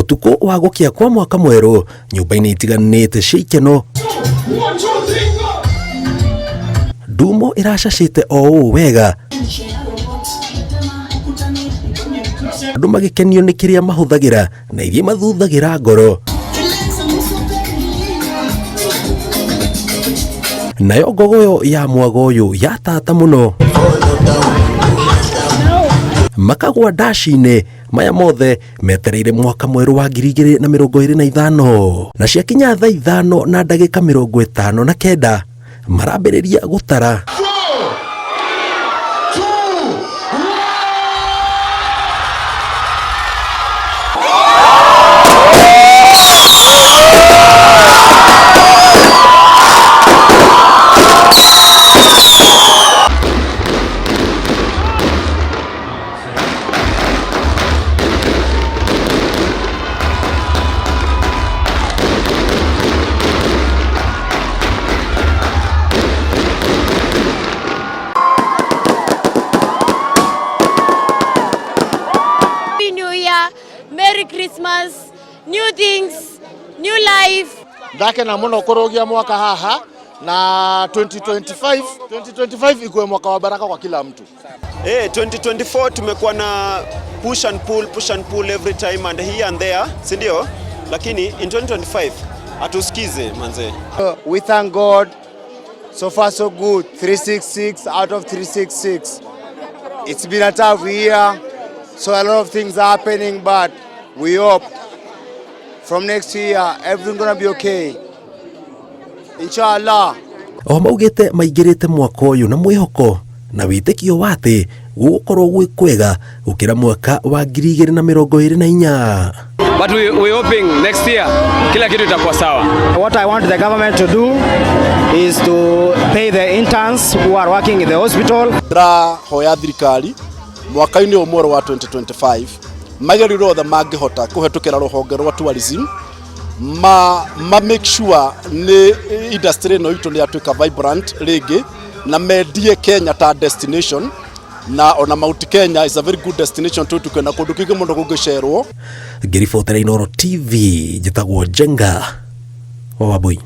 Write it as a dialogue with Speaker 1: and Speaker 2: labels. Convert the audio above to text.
Speaker 1: Utuko wa gukia kwa mwaka mweru nyumba-inĩ itiganĩte cia ikeno ndumo iracacĩte o ũũ wega andũ magĩkenio nĩ kĩrĩa mahũthagĩra na iria mathuthagĩra ngoro. Nayo ngogoyo ya mwago ũyũ ya tata mũno makagwa ndaci-inĩ maya mothe metereire mwaka mweru wa 2025 na ciakinya thaa 5 na ndagĩka 59 marambĩrĩria gũtara.
Speaker 2: Merry Christmas, new things, new life.
Speaker 3: Ndake na muno kũrũgia mwaka haha na 2025 ikuwe mwaka wa baraka kwa kila mtu.
Speaker 4: 2024 tumekuwa na push and pull every time and here and there, si ndio? Lakini in 2025 atusikize manze.
Speaker 3: We thank God. So far so good. 366 out of 366. It's been a tough year. So a lot of things are happening, but we hope from next year everything gonna be okay. Inshallah.
Speaker 1: O maugĩte maingĩrĩte mwaka ũyũ na mwĩhoko na wĩtĩkio wa atĩ gũgũkorwo gwĩ kwega gũkĩra mwaka wa 2024.
Speaker 5: But we hoping next year kila kitu itakuwa sawa.
Speaker 6: What I want the government to do is to pay the interns who are working in the hospital.
Speaker 3: Hoya thirikari mwaka-inĩ ũmwe wa 2025 magerirwo othe mangĩhota kũhetũkĩra rũhonge rwa tourism ma make sure nĩ industry ĩno itũ nĩ yatuĩka vibrant rĩngĩ na mendie Kenya ta destination na ona Mount Kenya is a very good destination tukĩona kũndũ kĩngĩ mũno kũngĩcerwo.
Speaker 1: Ngĩribotera Inooro TV njĩtagwo Jenga wa Wambui.